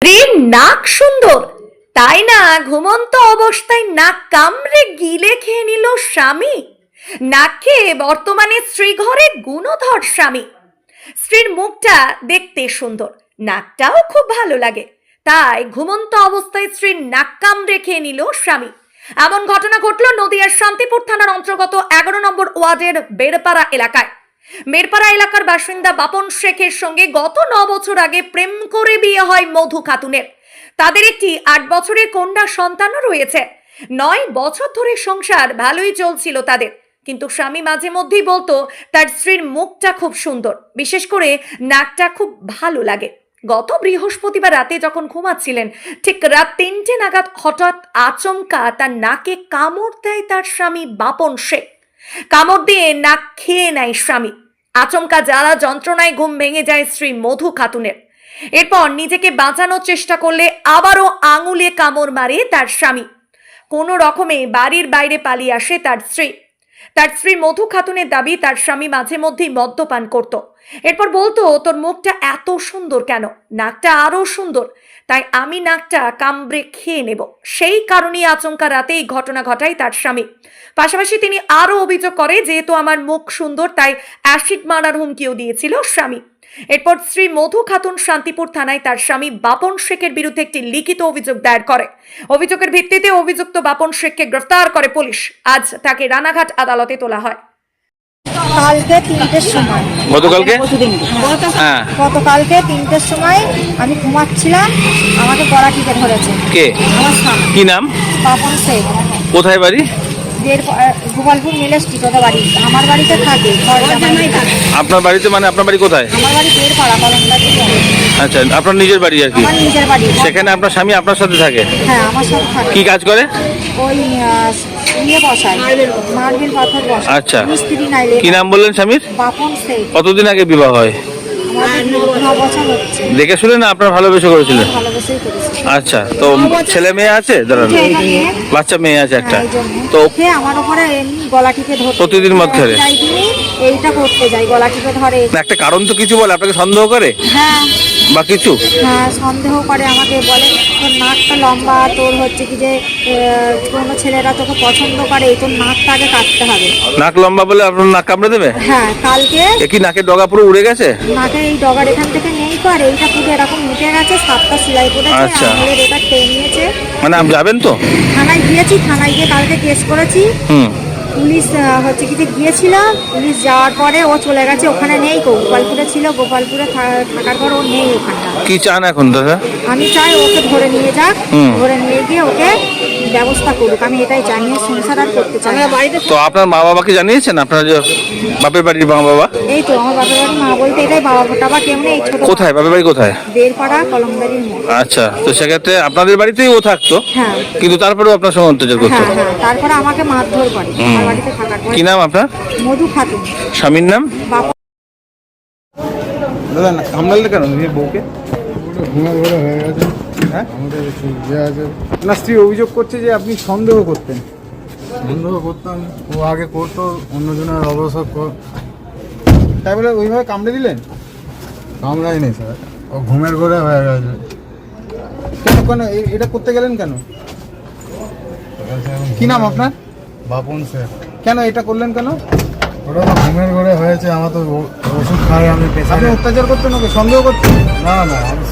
স্ত্রীর নাক সুন্দর, তাই না ঘুমন্ত অবস্থায় নাক কামড়ে গিলে খেয়ে নিল স্বামী। নাক খেয়ে বর্তমানে স্ত্রী ঘরে গুণধর স্বামী। স্ত্রীর মুখটা দেখতে সুন্দর, নাকটাও খুব ভালো লাগে, তাই ঘুমন্ত অবস্থায় স্ত্রীর নাক কামড়ে খেয়ে নিল স্বামী। এমন ঘটনা ঘটল নদিয়ার শান্তিপুর থানার অন্তর্গত 11 নম্বর ওয়ার্ডের বেড়পাড়া এলাকায়। মেরপাড়া এলাকার বাসিন্দা বাপন শেখের সঙ্গে গত 9 বছর আগে প্রেম করে বিয়ে হয় মধু খাতুনের। তাদের একটি 8 বছরের কন্যা সন্তানও রয়েছে। 9 বছর ধরে সংসার ভালোই চলছিল তাদের, কিন্তু স্বামী মাঝে মধ্যেই বলতো তার স্ত্রীর মুখটা খুব সুন্দর, বিশেষ করে নাকটা খুব ভালো লাগে। গত বৃহস্পতিবার রাতে যখন ঘুমাচ্ছিলেন, ঠিক রাত 3টে নাগাদ হঠাৎ আচমকা তার নাকে কামড় দেয় তার স্বামী বাপন শেখ। কামড় দিয়ে নাক খেয়ে নেয় স্বামী। আচমকা জ্বালা যন্ত্রণায় ঘুম ভেঙে যায় স্ত্রী মধু খাতুনের। এরপর নিজেকে বাঁচানোর চেষ্টা করলে আবারও আঙুলে কামড় মারে তার স্বামী। কোনো রকমে বাড়ির বাইরে পালিয়ে আসে তার স্ত্রী। তার স্ত্রী মধু খাতুনের দাবি, তার স্বামী মাঝে মধ্যেই মদ্যপান করত। এরপর বলতো, তোর মুখটা এত সুন্দর কেন, নাকটা আরো সুন্দর, তাই আমি নাকটা কামড়ে খেয়ে নেব। সেই কারণেই আচমকা রাতে এই ঘটনা ঘটায় তার স্বামী। পাশাপাশি তিনি আরো অভিযোগ করে, যেহেতু আমার মুখ সুন্দর তাই অ্যাসিড মারার হুমকিও দিয়েছিল স্বামী। এরপর স্ত্রী মধু খাতুন শান্তিপুর থানায় তার স্বামী বাপন শেখের বিরুদ্ধে একটি লিখিত অভিযোগ দায়ের করে। অভিযোগের ভিত্তিতে অভিযুক্ত বাপন শেখকে গ্রেফতার করে পুলিশ। আজ তাকে রানাঘাট আদালতে তোলা হয়। কালকে 3টের সময়, গতকালকে হ্যাঁ গতকালকে 3টের সময় আমি ঘুমাচ্ছিলাম, আমাকে গলা টিপে ধরেছে। কে? আমার স্বামী। কি নাম? বাপন শেখ। কোথায় বাড়ি? গোপালপুর মিলে স্ট্রিট, ওদের বাড়ি। আমার বাড়িতে থাকে। আপনার বাড়িতে মানে আপনার বাড়ি কোথায়? আমার বাড়ি বেড়পাড়া, কলমদারি। আচ্ছা, আপনার নিজের বাড়ি আর কি? আমার নিজের বাড়ি। সেখানে আপনার স্বামী আপনার সাথে থাকে? হ্যাঁ, আমার সাথে থাকে। কি কাজ করে? ওই ইয়ে বসায়, মার্বেল পাথর বসায়। আচ্ছা, মিস্ত্রি নাইলে। কি নাম বললেন স্বামীর? বাপন শেখ। কতদিন আগে বিবাহ হয়? আমাদের 9 বছর হচ্ছে। দেখে শুনে না আপনার ভালোবেসে করেছিলেন? ভালোবেসেই করেছি। আচ্ছা, তো ছেলে মেয়ে আছে? দাঁড়ান, বাচ্চা মেয়ে আছে একটা। তো আমার উপরে এমনি গলা টিপে ধরে প্রতিদিন মদ খেলে? এইটা করতে যাই, গলা টিপে ধরে। একটা কারণ তো কিছু বলে, আপনাকে সন্দেহ করে? হ্যাঁ বা কিছু? হ্যাঁ, সন্দেহ করে, আমাকে বলে তোর নাকটা লম্বা, তোর হচ্ছে কি যে কোনো ছেলেরা তোকে পছন্দ করে, তোর নাকটা আগে কাটতে হবে। নাক লম্বা বলে আপনার নাক কামড়ে দেবে? হ্যাঁ, কালকে কি নাকের ডগা পুরো উড়ে গেছে? নাকে এই ডগার এখান থেকে নেই তো, আর এইটা পুরো এরকম উঠে গেছে, 7টা সেলাই পড়েছে। আচ্ছা, আঙুলের এটা খেয়ে নিয়েছে। মানে আপনি যাবেন তো? থানায় গিয়েছি, থানায় গিয়ে কালকে কেস করেছি। পুলিশ হচ্ছে কি যে গিয়েছিলাম, পুলিশ যাওয়ার পরে ও চলে গেছে, ওখানে নেই। গোপালপুরে ছিল, গোপালপুরে থাকার পর ও নেই ওখানটা। কি চান এখন দাদা? আমি চাই ওকে ধরে নিয়ে যাক, ধরে নিয়ে গিয়ে ওকে ব্যবস্থা করুক, আমি এটাই জানিয়ে সংসার আর করতে চাই। তো আপনার মা বাবাকে জানিয়েছেন? আপনার যে বাপের বাড়ির মা বাবা? এই তো আমার বাপের বাড়ি, মা বলতে এটাই, বাবা টাবা কেউ নেই। ছোট কোথায় বাপের বাড়ি কোথায়? বেড়পাড়া, কলমদারির মোড়। আচ্ছা, তো সেক্ষেত্রে আপনাদের বাড়িতেই ও থাকতো? হ্যাঁ। কিন্তু তারপরেও আপনার সঙ্গে অত্যাচার করতো? হ্যাঁ হ্যাঁ, তারপরে আমাকে মারধর করে আমার বাড়িতে থাকার পর। কি নাম আপনার? মধু খাতুন। স্বামীর নাম? বাবা। দাদা কামড়ালে কেন নিজের বউকে? ঘুমের ঘরে হয়ে গেছে। হ্যাঁ, আমাদের ইয়ে আছে। না, স্ত্রী অভিযোগ করছে যে আপনি সন্দেহ করতেন। সন্দেহ করতাম, ও আগে করতো, অন্যজনের অবসর তাই বলে ওইভাবে কামড়ে দিলেন? কামড়ায়নি স্যার, ও ঘুমের ঘরে হয়ে গেছে। কেন কেন এটা করতে গেলেন কেন? কি নাম আপনার? বাপন শেখ। কেন এটা করলেন কেন? ওটা তো ঘুমের ঘরে হয়েছে, আমার তো ওষুধ খাই, আমি আপনি পেশায়। অত্যাচার করতেন ওকে, সন্দেহ করতেন? না না, আমি